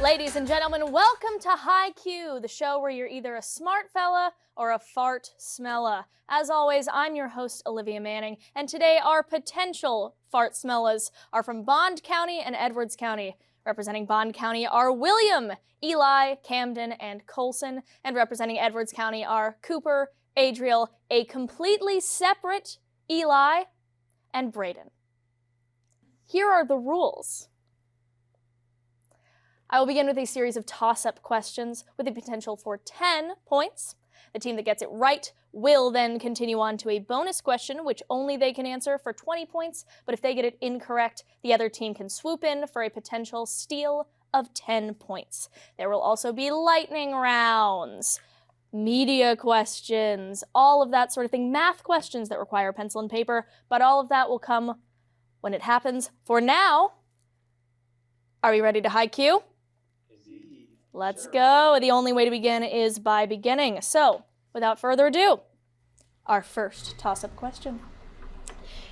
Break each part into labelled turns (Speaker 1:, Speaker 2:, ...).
Speaker 1: Ladies and gentlemen, welcome to High Q, the show where you're either a smart fella or a fart smella. As always, I'm your host, Olivia Manning, and today our potential fart smellas are from Bond County and Edwards County. Representing Bond County are William, Eli, Camden, and Colson, and representing Edwards County are Cooper, Adriel, a completely separate Eli, and Braden. Here are the rules. I will begin with a series of toss-up questions with the potential for 10 points. The team that gets it right will then continue on to a bonus question, which only they can answer for 20 points, but if they get it incorrect, the other team can swoop in for a potential steal of 10 points. There will also be lightning rounds, media questions, all of that sort of thing, math questions that require pencil and paper, but all of that will come when it happens. For now, are we ready to high Q? Let's go. The only way to begin is by beginning. So, without further ado, our first toss-up question.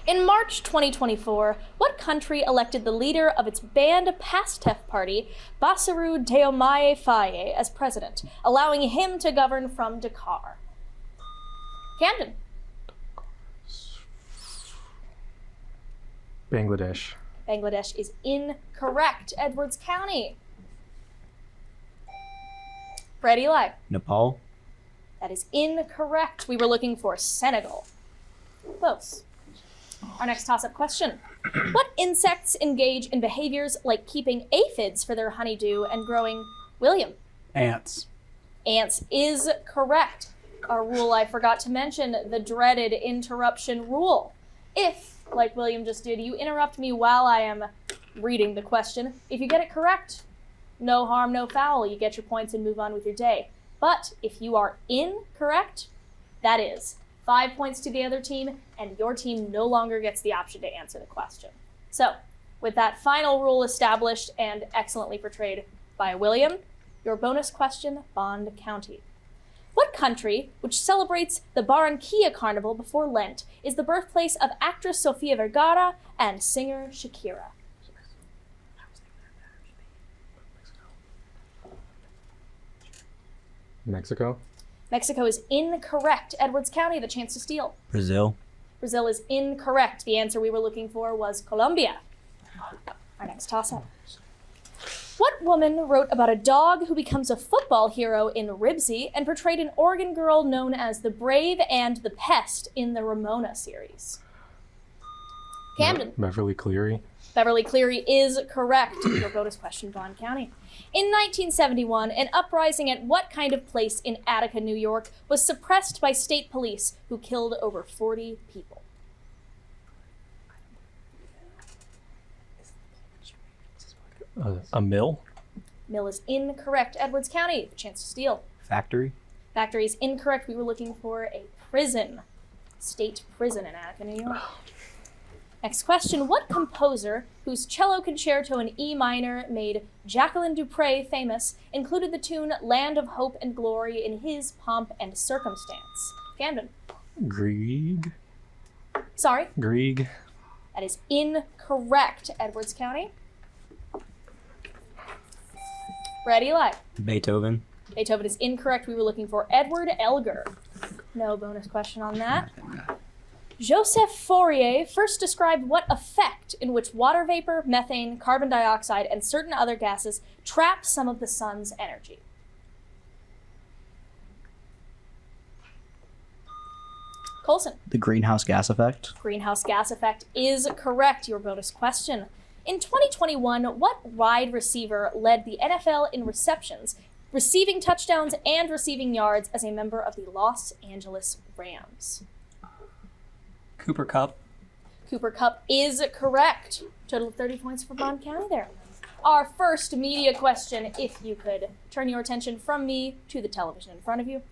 Speaker 1: In March 2024, what country elected the leader of its banned Pastef party, Bassirou Diomaye Faye, as president, allowing him to govern from Dakar? Camden.
Speaker 2: Bangladesh.
Speaker 1: Bangladesh is incorrect. Edwards County. Brad Eli.
Speaker 3: Nepal.
Speaker 1: That is incorrect. We were looking for Senegal. Close. Our next toss-up question. What insects engage in behaviors like keeping aphids for their honeydew and growing? William.
Speaker 3: Ants.
Speaker 1: Ants is correct. Our rule I forgot to mention, the dreaded interruption rule. If, like William just did, you interrupt me while I am reading the question, if you get it correct, no harm, no foul. You get your points and move on with your day. But if you are incorrect, that is 5 points to the other team, and your team no longer gets the option to answer the question. So, with that final rule established and excellently portrayed by William, your bonus question, Bond County. What country, which celebrates the Barranquilla Carnival before Lent, is the birthplace of actress Sofia Vergara and singer Shakira?
Speaker 2: Mexico.
Speaker 1: Mexico is incorrect. Edwards County, the chance to steal.
Speaker 3: Brazil.
Speaker 1: Brazil is incorrect. The answer we were looking for was Colombia. Our next toss-up. What woman wrote about a dog who becomes a football hero in Ribsy and portrayed an Oregon girl known as the Brave and the Pest in the Ramona series? Camden.
Speaker 2: Beverly Cleary.
Speaker 1: Beverly Cleary is correct. Your bonus question, Bond County. In 1971, an uprising at what kind of place in Attica, New York, was suppressed by state police who killed over 40 people?
Speaker 2: A mill.
Speaker 1: Mill is incorrect. Edwards County, the chance to steal.
Speaker 3: Factory.
Speaker 1: Factory is incorrect. We were looking for a prison. State prison in Attica, New York. Next question. What composer, whose cello concerto in E minor made Jacqueline Dupre famous, included the tune Land of Hope and Glory in his Pomp and Circumstance? Camden.
Speaker 2: Grieg.
Speaker 1: Sorry?
Speaker 2: Grieg.
Speaker 1: That is incorrect. Edwards County. Brad Eli.
Speaker 3: Beethoven.
Speaker 1: Beethoven is incorrect. We were looking for Edward Elgar. No bonus question on that. Joseph Fourier first described what effect in which water vapor, methane, carbon dioxide, and certain other gases trap some of the sun's energy. Colson.
Speaker 3: The greenhouse gas effect.
Speaker 1: Greenhouse gas effect is correct. Your bonus question. In 2021, what wide receiver led the NFL in receptions, receiving touchdowns, and receiving yards as a member of the Los Angeles Rams?
Speaker 3: Cooper Kupp.
Speaker 1: Cooper Kupp is correct. Total of 30 points for Bond County there. Our first media question, if you could turn your attention from me to the television in front of you.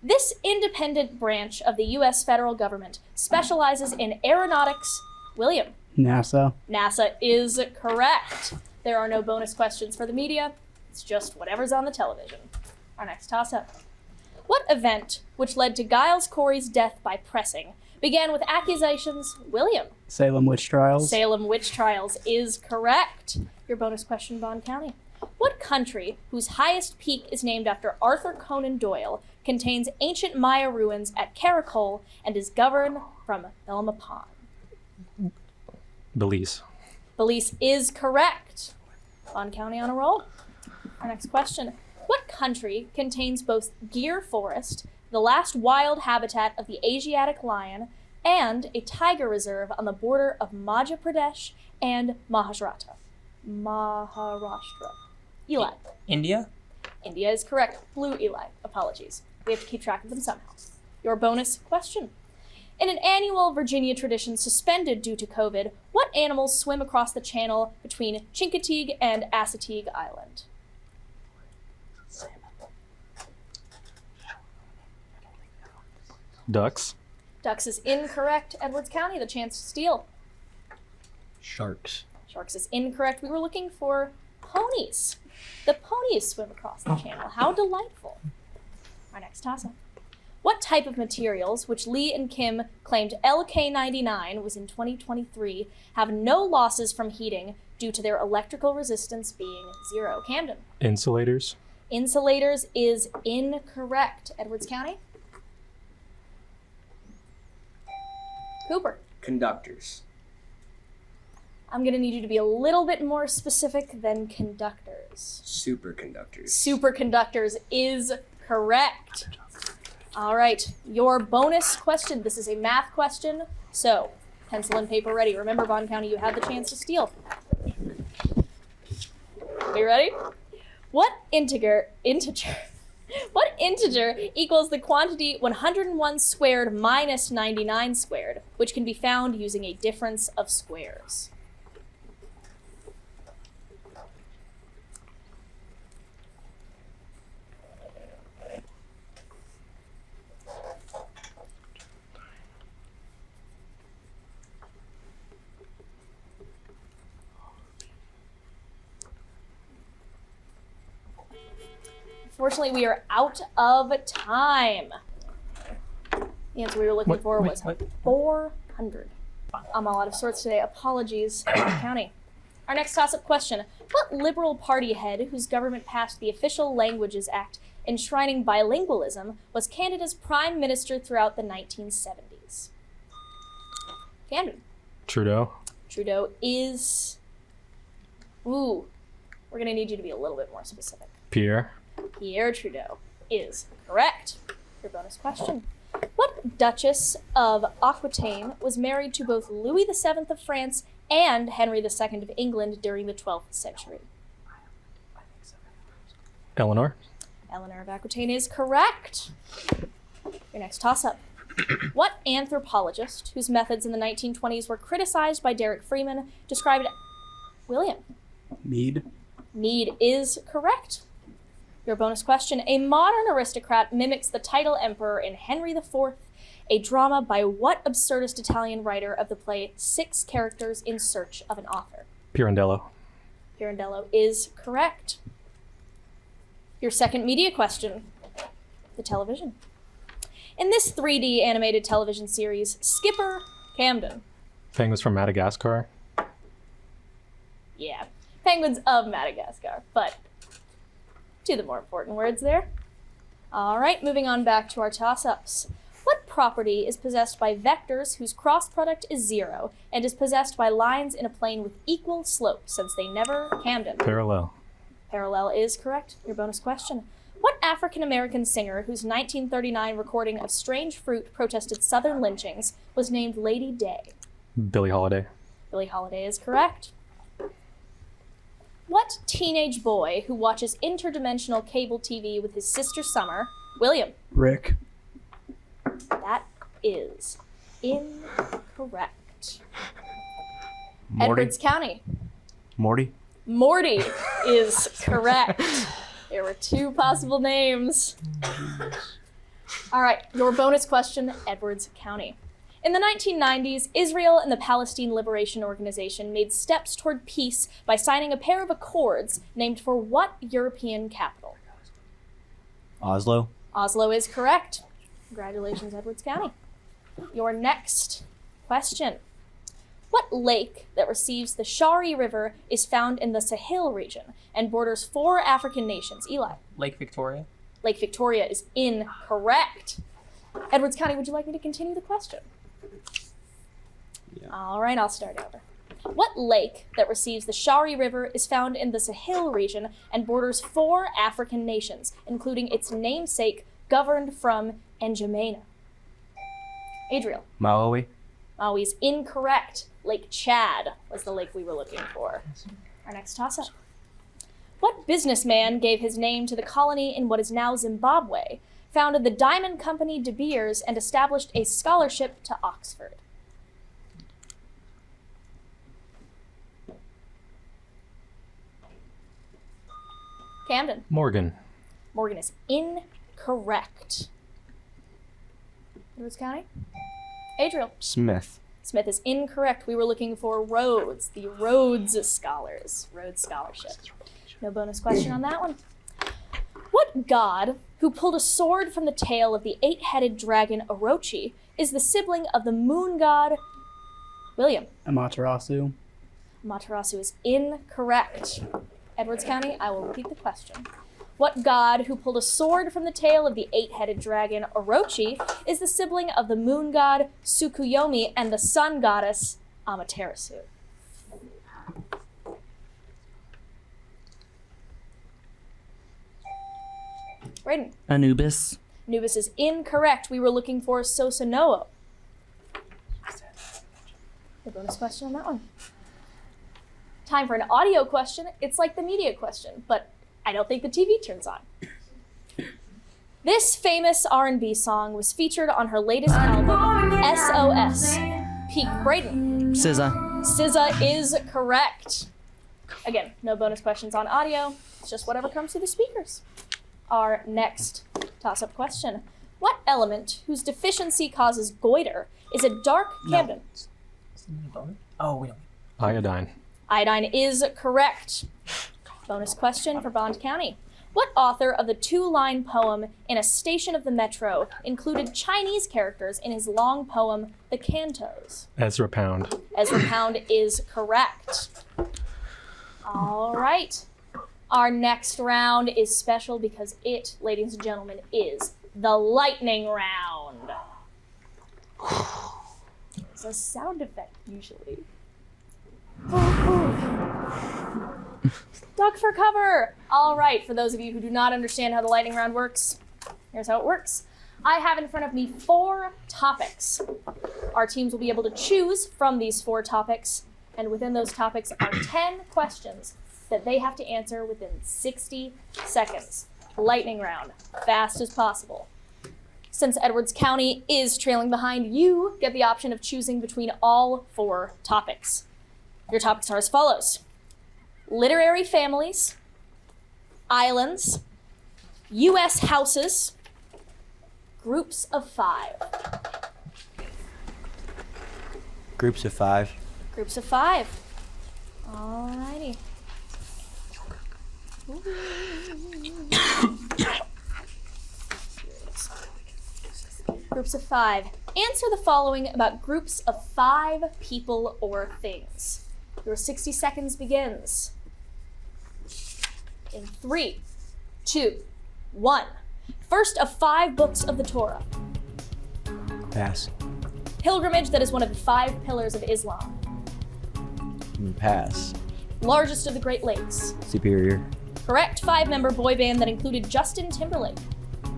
Speaker 1: This independent branch of the U.S. federal government specializes in aeronautics. William.
Speaker 3: NASA.
Speaker 1: NASA is correct. There are no bonus questions for the media. It's just whatever's on the television. Our next toss-up. What event, which led to Giles Corey's death by pressing, began with accusations? William.
Speaker 3: Salem witch trials.
Speaker 1: Salem witch trials is correct. Your bonus question, Bond County. What country, whose highest peak is named after Arthur Conan Doyle, contains ancient Maya ruins at Caracol and is governed from Belmopan?
Speaker 2: Belize.
Speaker 1: Belize is correct. Bond County on a roll. Our next question. What country contains both Gir Forest, the last wild habitat of the Asiatic lion, and a tiger reserve on the border of Madhya Pradesh and Maharashtra? Eli.
Speaker 3: India?
Speaker 1: India is correct. Blue Eli. Apologies. We have to keep track of them somehow. Your bonus question. In an annual Virginia tradition suspended due to COVID, what animals swim across the channel between Chincoteague and Assateague Island?
Speaker 2: Ducks.
Speaker 1: Ducks is incorrect. Edwards County, the chance to steal.
Speaker 3: Sharks.
Speaker 1: Sharks is incorrect. We were looking for ponies. The ponies swim across the channel. How delightful. Our next toss-up. What type of materials, which Lee and Kim claimed LK99 was in 2023, have no losses from heating due to their electrical resistance being 0? Camden.
Speaker 2: Insulators.
Speaker 1: Insulators is incorrect. Edwards County. Cooper.
Speaker 3: Conductors.
Speaker 1: I'm going to need you to be a little bit more specific than conductors.
Speaker 3: Superconductors.
Speaker 1: Superconductors is correct. All right, your bonus question. This is a math question, so pencil and paper ready. Remember, Bond County, you have the chance to steal. Are you ready? What integer equals the quantity 101 squared minus 99 squared, which can be found using a difference of squares? Unfortunately, we are out of time. The answer we were looking for was 400. I'm all out of sorts today. Apologies, County. Our next toss-up question. What Liberal Party head, whose government passed the Official Languages Act enshrining bilingualism, was Canada's prime minister throughout the 1970s? Camden.
Speaker 2: Trudeau.
Speaker 1: Trudeau is... Ooh. We're going to need you to be a little bit more specific.
Speaker 2: Pierre.
Speaker 1: Pierre Trudeau is correct. Your bonus question. What Duchess of Aquitaine was married to both Louis VII of France and Henry II of England during the 12th century?
Speaker 2: Eleanor.
Speaker 1: Eleanor of Aquitaine is correct. Your next toss-up. What anthropologist, whose methods in the 1920s were criticized by Derek Freeman, described... William.
Speaker 3: Mead.
Speaker 1: Mead is correct. Your bonus question. A modern aristocrat mimics the title emperor in Henry IV, a drama by what absurdist Italian writer of the play Six Characters in Search of an Author?
Speaker 2: Pirandello.
Speaker 1: Pirandello is correct. Your second media question. The television. In this 3D animated television series, Skipper Camden.
Speaker 2: Penguins from Madagascar.
Speaker 1: Yeah, Penguins of Madagascar, but to the more important words there. All right, moving on back to our toss-ups. What property is possessed by vectors whose cross product is 0 and is possessed by lines in a plane with equal slope since they never Camden?
Speaker 2: Parallel.
Speaker 1: Parallel is correct. Your bonus question. What African-American singer whose 1939 recording of Strange Fruit protested Southern lynchings was named Lady Day?
Speaker 2: Billie Holiday.
Speaker 1: Billie Holiday is correct. What teenage boy who watches interdimensional cable TV with his sister Summer? William.
Speaker 3: Rick.
Speaker 1: That is incorrect.
Speaker 3: Morty.
Speaker 1: Edwards County.
Speaker 3: Morty.
Speaker 1: Morty is correct. There were 2 possible names. All right, your bonus question, Edwards County. In the 1990s, Israel and the Palestine Liberation Organization made steps toward peace by signing a pair of accords named for what European capital?
Speaker 3: Oslo.
Speaker 1: Oslo is correct. Congratulations, Edwards County. Your next question. What lake that receives the Shari River is found in the Sahel region and borders 4 African nations? Eli.
Speaker 4: Lake Victoria.
Speaker 1: Lake Victoria is incorrect. Edwards County, would you like me to continue the question?
Speaker 3: Yeah.
Speaker 1: All right, I'll start over. What lake that receives the Shari River is found in the Sahel region and borders 4 African nations, including its namesake, governed from N'Djamena? Adriel.
Speaker 3: Maui.
Speaker 1: Maui's incorrect. Lake Chad was the lake we were looking for. Our next toss-up. What businessman gave his name to the colony in what is now Zimbabwe, founded the Diamond Company De Beers, and established a scholarship to Oxford? Camden.
Speaker 2: Morgan.
Speaker 1: Morgan is incorrect. Edwards County. Adriel.
Speaker 3: Smith.
Speaker 1: Smith is incorrect. We were looking for Rhodes, the Rhodes Scholars, Rhodes Scholarship. No bonus question on that one. What god who pulled a sword from the tail of the 8-headed dragon Orochi is the sibling of the moon god William?
Speaker 5: Amaterasu.
Speaker 1: Amaterasu is incorrect. Edwards County, I will repeat the question. What god who pulled a sword from the tail of the 8-headed dragon Orochi is the sibling of the moon god Tsukuyomi and the sun goddess Amaterasu? Brayden.
Speaker 5: Anubis.
Speaker 1: Anubis is incorrect. We were looking for Sosanoo. The bonus question on that one. Time for an audio question. It's like the media question, but I don't think the TV turns on. This famous R&B song was featured on her latest album, SOS. Peak. Brayden.
Speaker 5: SZA.
Speaker 1: SZA is correct. Again, no bonus questions on audio. It's just whatever comes through the speakers. Our next toss-up question. What element whose deficiency causes goiter is a dark Camden?
Speaker 4: Oh, we don't.
Speaker 2: Iodine.
Speaker 1: Iodine is correct. Bonus question for Bond County. What author of the 2-line poem In a Station of the Metro included Chinese characters in his long poem, The Cantos?
Speaker 2: Ezra Pound.
Speaker 1: Ezra Pound is correct. All right. Our next round is special because it, ladies and gentlemen, is the lightning round. It's a sound effect, usually. Duck for cover! All right, for those of you who do not understand how the lightning round works, here's how it works. I have in front of me 4 topics. Our teams will be able to choose from these 4 topics, and within those topics are 10 questions that they have to answer within 60 seconds. Lightning round, fast as possible. Since Edwards County is trailing behind, you get the option of choosing between all 4 topics. Your topics are as follows: literary families, islands, U.S. houses, groups of 5.
Speaker 3: Groups of 5.
Speaker 1: Groups of 5. Alrighty. Groups of 5. Answer the following about groups of 5 people or things. Your 60 seconds begins in 3, 2, 1. First of 5 books of the Torah.
Speaker 3: Pass.
Speaker 1: Pilgrimage that is one of the 5 pillars of Islam.
Speaker 3: Pass.
Speaker 1: Largest of the Great Lakes.
Speaker 3: Superior.
Speaker 1: Correct. 5-member boy band that included Justin Timberlake.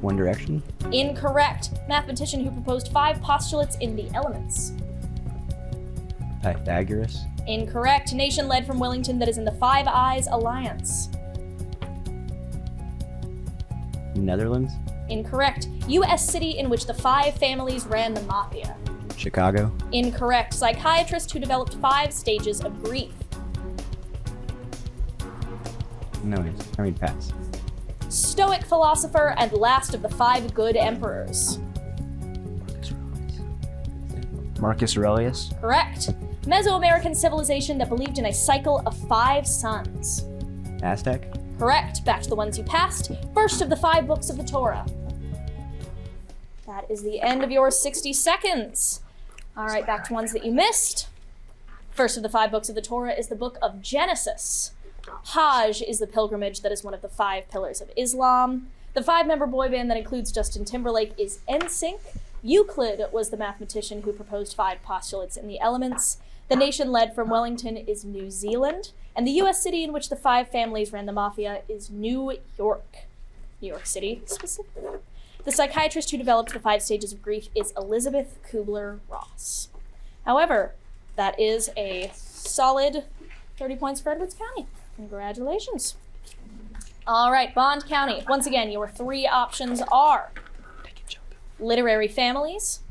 Speaker 3: One Direction.
Speaker 1: Incorrect. Mathematician who proposed 5 postulates in the elements.
Speaker 3: Pythagoras.
Speaker 1: Incorrect. Nation led from Wellington that is in the Five Eyes Alliance.
Speaker 3: Netherlands.
Speaker 1: Incorrect. U.S. city in which the 5 families ran the mafia.
Speaker 3: Chicago.
Speaker 1: Incorrect. Psychiatrist who developed 5 stages of grief.
Speaker 3: No, pass.
Speaker 1: Stoic philosopher and last of the 5 good emperors.
Speaker 3: Marcus Aurelius.
Speaker 1: Correct. Mesoamerican civilization that believed in a cycle of 5 suns.
Speaker 3: Aztec.
Speaker 1: Correct. Back to the ones you passed. First of the 5 books of the Torah. That is the end of your 60 seconds. All right, back to ones that you missed. First of the 5 books of the Torah is the book of Genesis. Hajj is the pilgrimage that is one of the 5 pillars of Islam. The 5-member boy band that includes Justin Timberlake is NSYNC. Euclid was the mathematician who proposed 5 postulates in the elements. The nation led from Wellington is New Zealand. And the U.S. city in which the 5 families ran the mafia is New York. New York City, specifically. The psychiatrist who developed the 5 stages of grief is Elizabeth Kubler-Ross. However, that is a solid 30 points for Edwards County. Congratulations. All right, Bond County. Once again, your 3 options are literary families,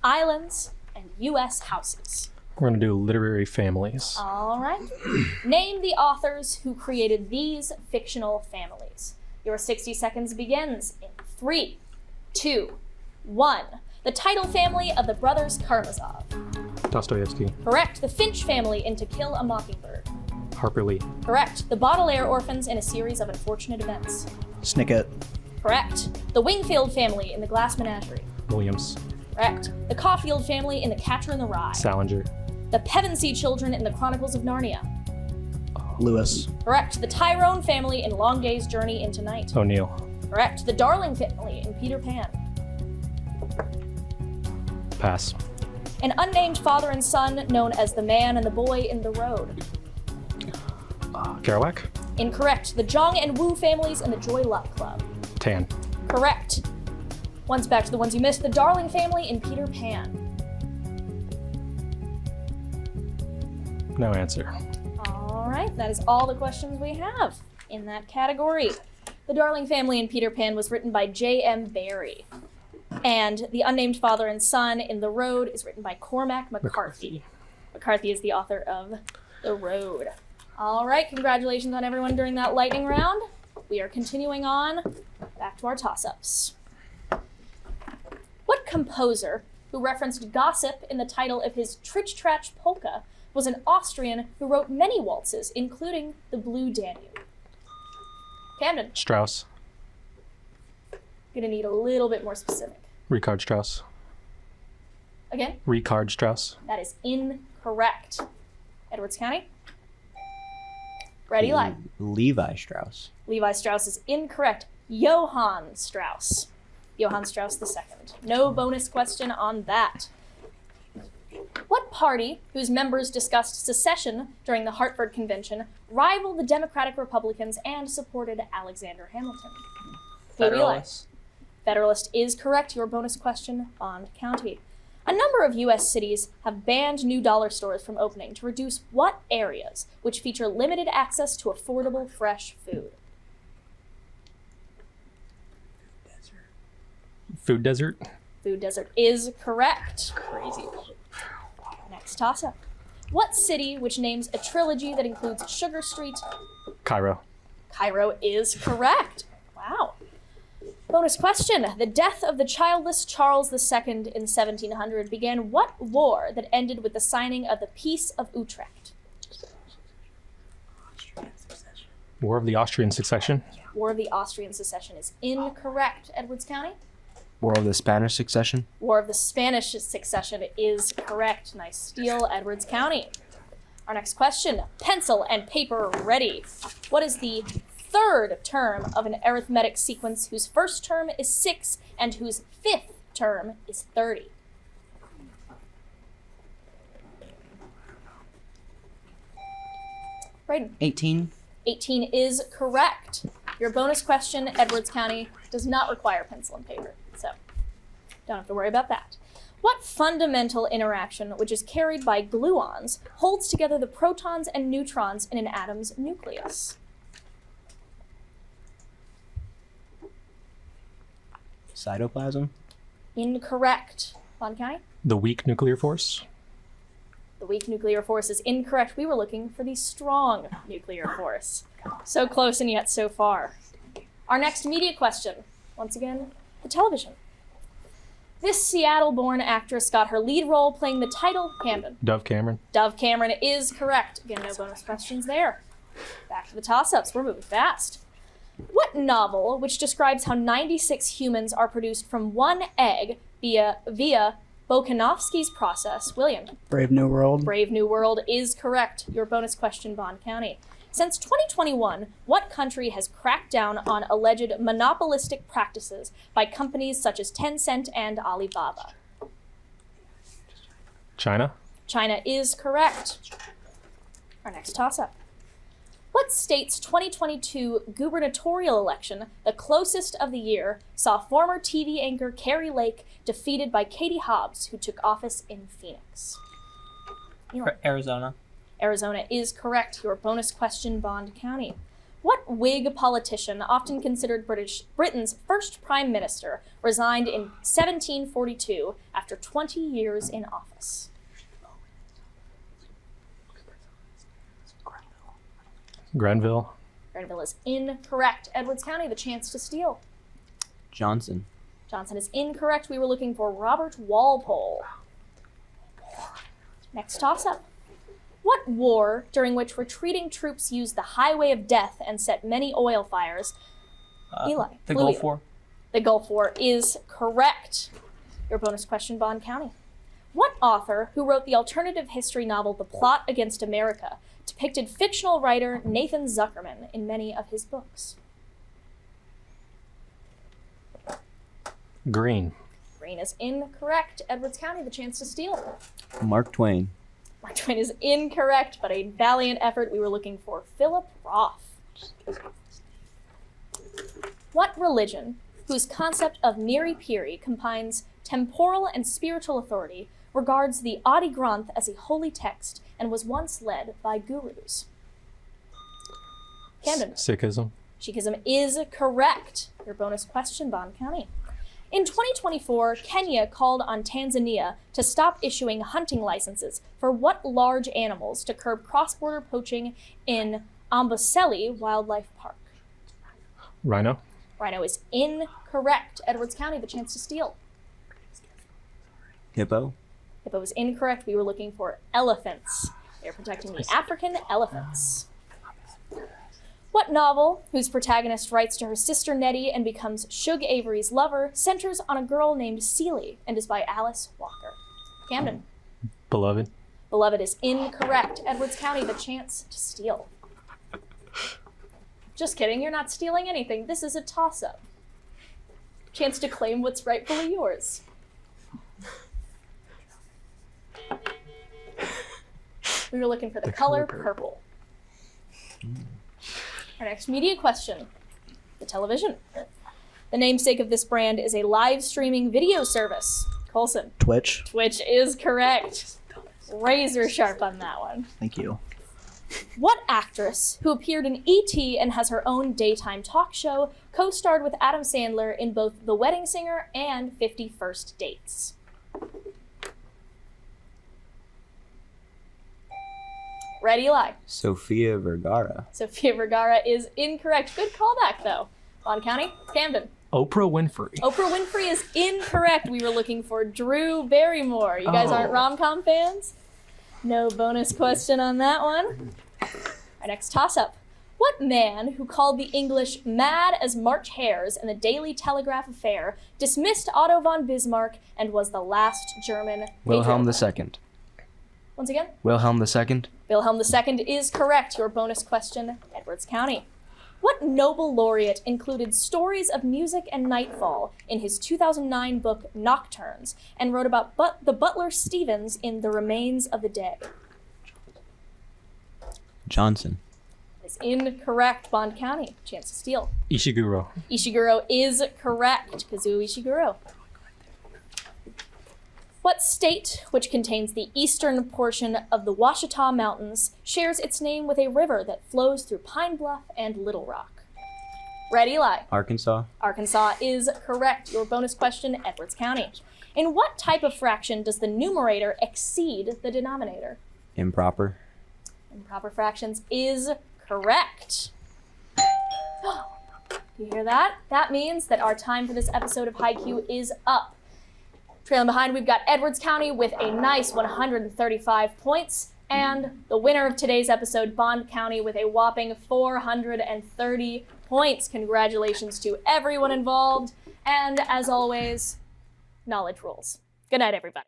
Speaker 1: islands, and U.S. houses.
Speaker 2: We're going to do literary families.
Speaker 1: All right. Name the authors who created these fictional families. Your 60 seconds begins in 3, 2, 1. The title family of the brothers Karamazov.
Speaker 2: Dostoevsky.
Speaker 1: Correct. The Finch family in To Kill a Mockingbird.
Speaker 2: Harper Lee.
Speaker 1: Correct. The Baudelaire orphans in A Series of Unfortunate Events.
Speaker 3: Snicket.
Speaker 1: Correct. The Wingfield family in The Glass Menagerie.
Speaker 2: Williams.
Speaker 1: Correct. The Caulfield family in The Catcher in the Rye.
Speaker 2: Salinger.
Speaker 1: The Pevensey children in The Chronicles of Narnia.
Speaker 3: Lewis.
Speaker 1: Correct. The Tyrone family in Long Day's Journey into Night.
Speaker 2: O'Neill.
Speaker 1: Correct. The Darling family in Peter Pan.
Speaker 2: Pass.
Speaker 1: An unnamed father and son known as the Man and the Boy in the Road.
Speaker 2: Kerouac.
Speaker 1: Incorrect. The Zhang and Wu families in the Joy Luck Club.
Speaker 2: Tan.
Speaker 1: Correct. Once back to the ones you missed. The Darling family in Peter Pan.
Speaker 2: No answer.
Speaker 1: All right, that is all the questions we have in that category. The Darling family in Peter Pan was written by J.M. Barrie. And The Unnamed Father and Son in The Road is written by Cormac McCarthy. McCarthy is the author of The Road. All right, congratulations on everyone during that lightning round. We are continuing on back to our toss-ups. What composer who referenced gossip in the title of his Tritch Tratch Polka was an Austrian who wrote many waltzes, including the Blue Danube? Camden.
Speaker 2: Strauss.
Speaker 1: Gonna need a little bit more specific.
Speaker 2: Richard Strauss.
Speaker 1: Again,
Speaker 2: Richard Strauss.
Speaker 1: that is incorrect. Edwards County. Ready, live.
Speaker 3: Levi Strauss.
Speaker 1: Levi Strauss is incorrect. Johann Strauss. Johann Strauss II. No bonus question on that. What party, whose members discussed secession during the Hartford Convention, rivaled the Democratic Republicans and supported Alexander Hamilton?
Speaker 4: Federalists.
Speaker 1: Federalist is correct. Your bonus question, Bond County. A number of U.S. cities have banned new dollar stores from opening to reduce what areas which feature limited access to affordable fresh food?
Speaker 2: Food desert.
Speaker 1: Food desert is correct.
Speaker 4: Crazy.
Speaker 1: Next toss-up. What city, which names a trilogy that includes Sugar Street?
Speaker 2: Cairo.
Speaker 1: Cairo is correct. Wow. Bonus question. The death of the childless Charles II in 1700 began what war that ended with the signing of the Peace of Utrecht?
Speaker 2: War of the Austrian Succession.
Speaker 1: War of the Austrian Succession is incorrect. Edwards County.
Speaker 3: War of the Spanish Succession.
Speaker 1: War of the Spanish Succession is correct. Nice steal, Edwards County. Our next question. Pencil and paper ready. What is the third term of an arithmetic sequence whose first term is 6 and whose fifth term is 30? Right.
Speaker 3: 18.
Speaker 1: 18 is correct. Your bonus question, Edwards County, does not require pencil and paper, so don't have to worry about that. What fundamental interaction, which is carried by gluons, holds together the protons and neutrons in an atom's nucleus?
Speaker 3: Cytoplasm.
Speaker 1: Incorrect. Bond County?
Speaker 2: The weak nuclear force.
Speaker 1: The weak nuclear force is incorrect. We were looking for the strong nuclear force. So close and yet so far. Our next media question, once again, the television. This Seattle-born actress got her lead role playing the title Camden.
Speaker 2: Dove Cameron.
Speaker 1: Dove Cameron is correct. Again, no bonus questions there. Back to the toss-ups. We're moving fast. What novel, which describes how 96 humans are produced from one egg via Bokanovsky's process? William.
Speaker 4: Brave New World.
Speaker 1: Brave New World is correct. Your bonus question, Bond County. Since 2021, what country has cracked down on alleged monopolistic practices by companies such as Tencent and Alibaba?
Speaker 2: China.
Speaker 1: China is correct. Our next toss-up. What state's 2022 gubernatorial election, the closest of the year, saw former TV anchor Carrie Lake defeated by Katie Hobbs, who took office in Phoenix?
Speaker 4: Arizona.
Speaker 1: Arizona is correct. Your bonus question, Bond County. What Whig politician, often considered Britain's first prime minister, resigned in 1742 after 20 years in office?
Speaker 2: Grenville.
Speaker 1: Grenville is incorrect. Edwards County, the chance to steal.
Speaker 3: Johnson.
Speaker 1: Johnson is incorrect. We were looking for Robert Walpole. Next toss-up. What war, during which retreating troops used the highway of death and set many oil fires? Eli.
Speaker 4: The
Speaker 1: Louis.
Speaker 4: Gulf War.
Speaker 1: The Gulf War is correct. Your bonus question, Bond County. What author, who wrote the alternative history novel The Plot Against America, depicted fictional writer Nathan Zuckerman in many of his books?
Speaker 2: Green.
Speaker 1: Green is incorrect. Edwards County, the chance to steal.
Speaker 3: Mark Twain.
Speaker 1: Mark Twain is incorrect, but a valiant effort. We were looking for Philip Roth. What religion, whose concept of Neri Piri combines temporal and spiritual authority, regards the Adi Granth as a holy text and was once led by gurus? Camden.
Speaker 2: Sikhism.
Speaker 1: Sikhism is correct. Your bonus question, Bond County. In 2024, Kenya called on Tanzania to stop issuing hunting licenses for what large animals to curb cross-border poaching in Amboseli Wildlife Park?
Speaker 2: Rhino.
Speaker 1: Rhino is incorrect. Edwards County, the chance to steal.
Speaker 3: Hippo.
Speaker 1: Hippo is incorrect. We were looking for elephants. They're protecting the African elephants. What novel, whose protagonist writes to her sister Nettie and becomes Shug Avery's lover, centers on a girl named Celie and is by Alice Walker? Camden.
Speaker 2: Beloved.
Speaker 1: Beloved is incorrect. Edwards County, the chance to steal. Just kidding, you're not stealing anything. This is a toss-up. Chance to claim what's rightfully yours. We were looking for the color purple. Our next media question. The television. The namesake of this brand is a live streaming video service. Colson.
Speaker 4: Twitch.
Speaker 1: Twitch is correct. Razor sharp on that one.
Speaker 4: Thank you.
Speaker 1: What actress, who appeared in E.T. and has her own daytime talk show, co-starred with Adam Sandler in both The Wedding Singer and 50 First Dates? Red Eli.
Speaker 3: Sofia Vergara.
Speaker 1: Sophia Vergara is incorrect. Good callback, though. Bond County, Camden.
Speaker 2: Oprah Winfrey.
Speaker 1: Oprah Winfrey is incorrect. We were looking for Drew Barrymore. You guys aren't rom-com fans? No bonus question on that one. Our next toss-up. What man, who called the English mad as March hares in the Daily Telegraph affair, dismissed Otto von Bismarck and was the last German
Speaker 3: Wilhelm
Speaker 1: patriot?
Speaker 3: II.
Speaker 1: Once again,
Speaker 3: Wilhelm II.
Speaker 1: Wilhelm II is correct. Your bonus question, Edwards County. What Nobel laureate included stories of music and nightfall in his 2009 book Nocturnes and wrote about the butler Stevens in The Remains of the Day?
Speaker 3: Johnson.
Speaker 1: Is incorrect. Bond County, chance to steal.
Speaker 2: Ishiguro.
Speaker 1: Ishiguro is correct. Kazuo Ishiguro. What state, which contains the eastern portion of the Ouachita Mountains, shares its name with a river that flows through Pine Bluff and Little Rock? Red Eli.
Speaker 3: Arkansas.
Speaker 1: Arkansas is correct. Your bonus question, Edwards County. In what type of fraction does the numerator exceed the denominator?
Speaker 3: Improper.
Speaker 1: Improper fractions is correct. You hear that? That means that our time for this episode of Haikyuu is up. Trailing behind, we've got Edwards County with a nice 135 points, and the winner of today's episode, Bond County, with a whopping 430 points. Congratulations to everyone involved, and as always, knowledge rules. Good night, everybody.